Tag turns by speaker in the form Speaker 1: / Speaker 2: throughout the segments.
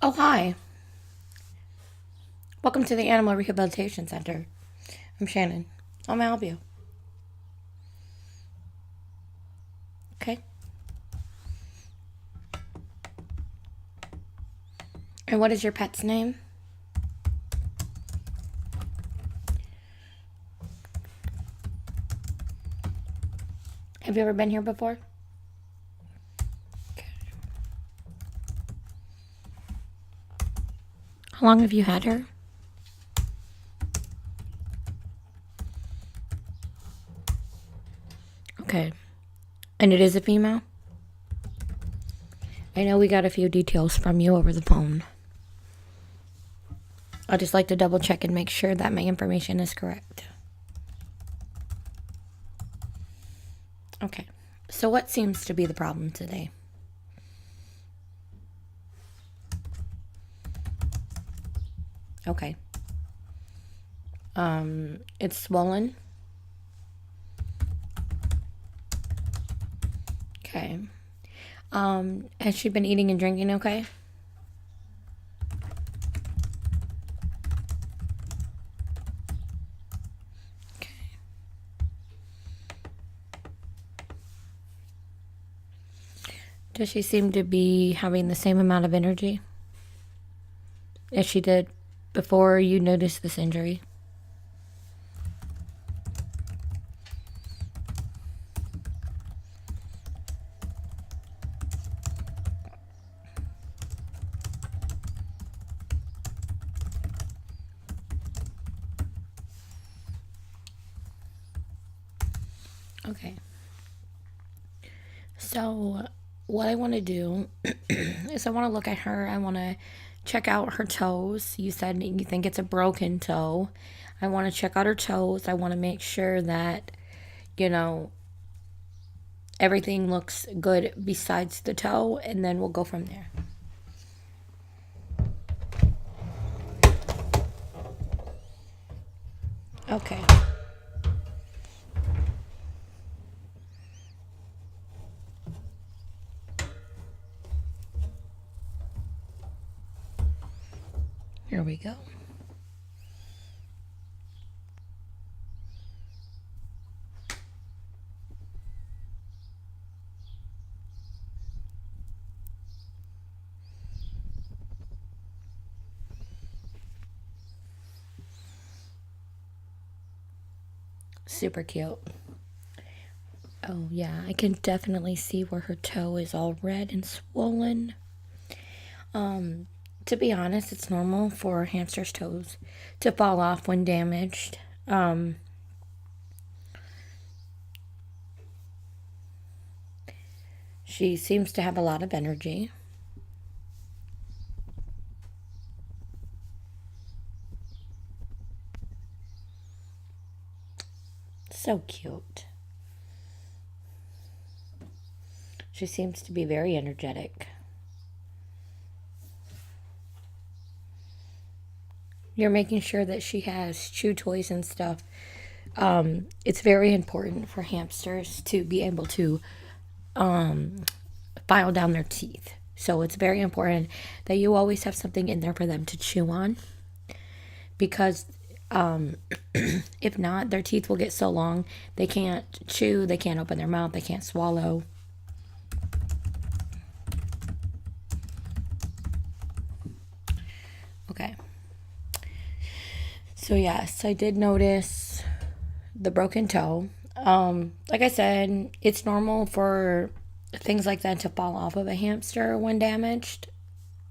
Speaker 1: Oh, hi. Welcome to the Animal Rehabilitation Center. I'm Shannon. How may I help you? Okay. And what is your pet's name? Have you ever been here before? Okay. How long have you had her? Okay. And it is a female? I know we got a few details from you over the phone. I'd just like to double check and make sure that my information is correct. Okay. So what seems to be the problem today? Okay. It's swollen. Okay. Has she been eating and drinking okay? Okay. Does she seem to be having the same amount of energy as she did before you noticed this injury? Okay. So, what I want to do is I want to look at her. I want to check out her toes. You said you think it's a broken toe. I want to check out her toes. I want to make sure that, you know, everything looks good besides the toe, and then we'll go from there. Okay. Here we go. Super cute. Oh, yeah, I can definitely see where her toe is all red and swollen. To be honest, it's normal for hamster's toes to fall off when damaged. She seems to have a lot of energy. So cute. She seems to be very energetic. You're making sure that she has chew toys and stuff. It's very important for hamsters to be able to file down their teeth. So it's very important that you always have something in there for them to chew on. Because if not, their teeth will get so long they can't chew, they can't open their mouth, they can't swallow. Okay. So yes, I did notice the broken toe. Like I said, it's normal for things like that to fall off of a hamster when damaged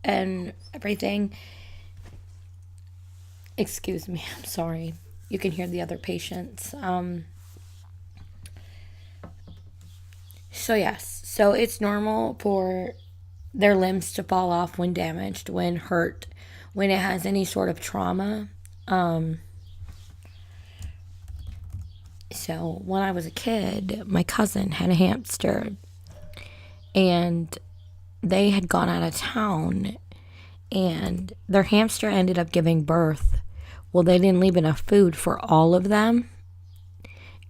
Speaker 1: and everything. Excuse me, I'm sorry. You can hear the other patients. So yes, so it's normal for their limbs to fall off when damaged, when hurt, when it has any sort of trauma. So when I was a kid, my cousin had a hamster, and they had gone out of town, and their hamster ended up giving birth. Well, they didn't leave enough food for all of them,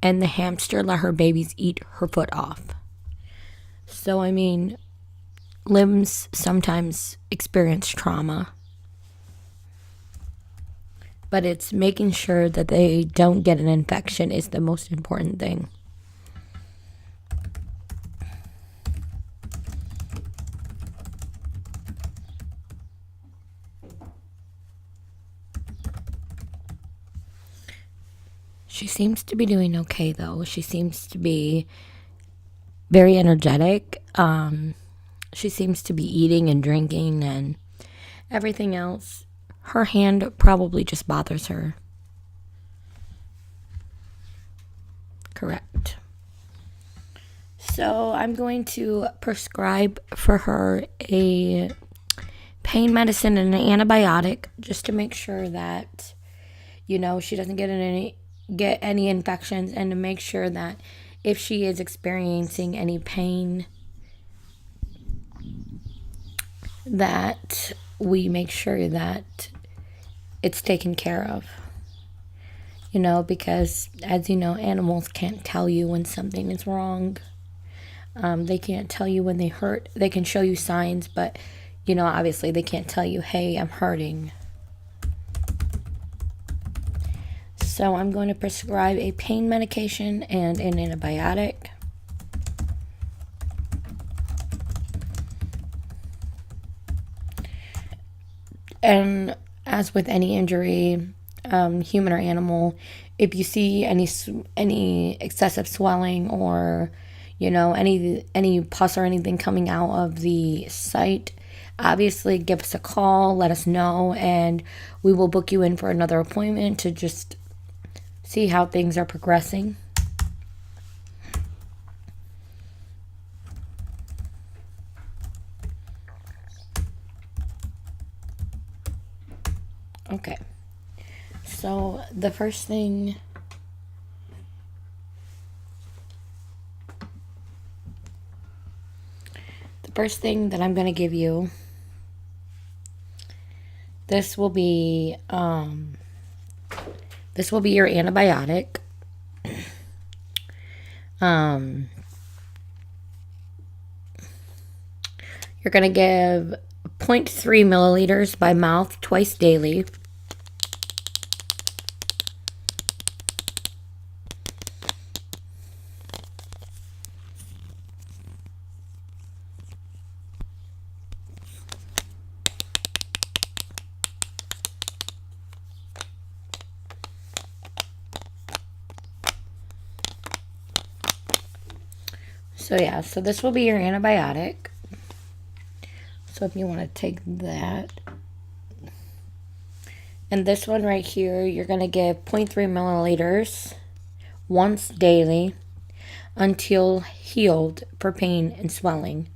Speaker 1: and the hamster let her babies eat her foot off. So, I mean, limbs sometimes experience trauma, but it's making sure that they don't get an infection is the most important thing. She seems to be doing okay, though. She seems to be very energetic. She seems to be eating and drinking and everything else. Her hand probably just bothers her. Correct. So I'm going to prescribe for her a pain medicine and an antibiotic just to make sure that, she doesn't get any infections, and to make sure that if she is experiencing any pain, that we make sure that it's taken care of. Because as you know, animals can't tell you when something is wrong. They can't tell you when they hurt. They can show you signs, but obviously they can't tell you, hey, I'm hurting. So I'm going to prescribe a pain medication and an antibiotic. And as with any injury, human or animal, if you see any excessive swelling or any pus or anything coming out of the site, obviously give us a call, let us know, and we will book you in for another appointment to just see how things are progressing. Okay. So the first thing that I'm going to give you, this will be your antibiotic. You're going to give 0.3 milliliters by mouth twice daily. So this will be your antibiotic. So if you want to take that. And this one right here, you're going to give 0.3 milliliters once daily until healed for pain and swelling.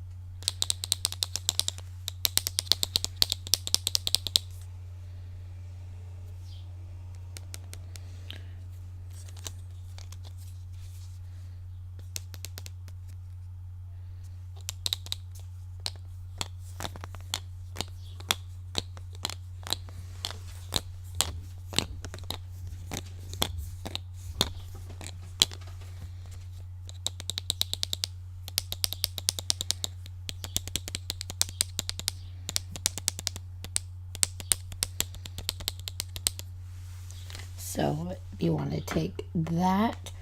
Speaker 1: So you want to take that.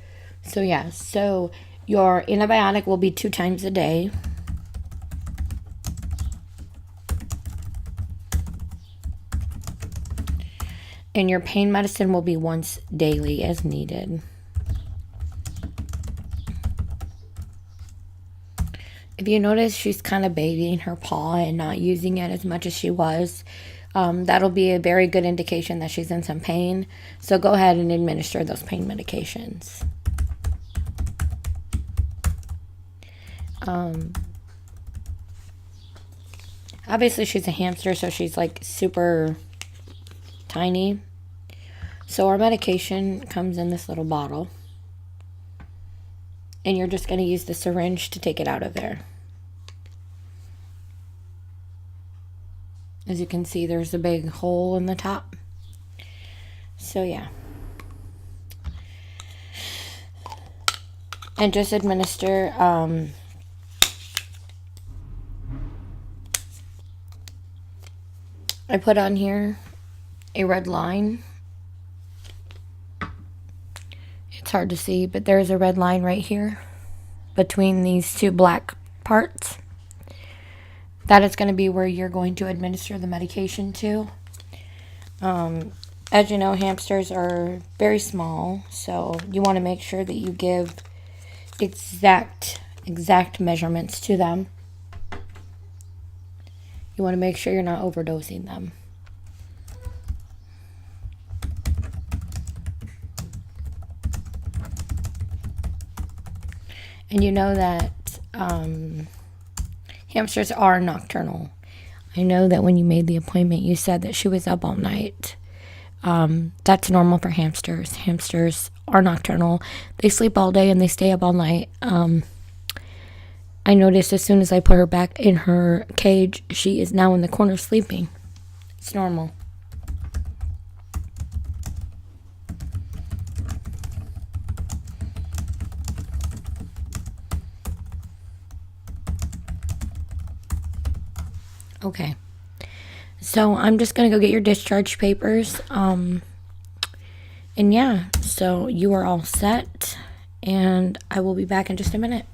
Speaker 1: So your antibiotic will be 2 times a day. And your pain medicine will be once daily as needed. If you notice she's kind of babying her paw and not using it as much as she was, that'll be a very good indication that she's in some pain. So go ahead and administer those pain medications. Obviously she's a hamster, so she's like super tiny. So our medication comes in this little bottle. And you're just going to use the syringe to take it out of there. As you can see, there's a big hole in the top. So and just administer I put on here a red line. It's hard to see, but there's a red line right here between these two black parts. That is going to be where you're going to administer the medication to. As you know, hamsters are very small, so you want to make sure that you give exact measurements to them. You want to make sure you're not overdosing them. And you know that hamsters are nocturnal. I know that when you made the appointment, you said that she was up all night. That's normal for hamsters. Hamsters are nocturnal. They sleep all day and they stay up all night. I noticed as soon as I put her back in her cage, she is now in the corner sleeping. It's normal. Okay. So I'm just going to go get your discharge papers. And yeah, so you are all set. And I will be back in just a minute.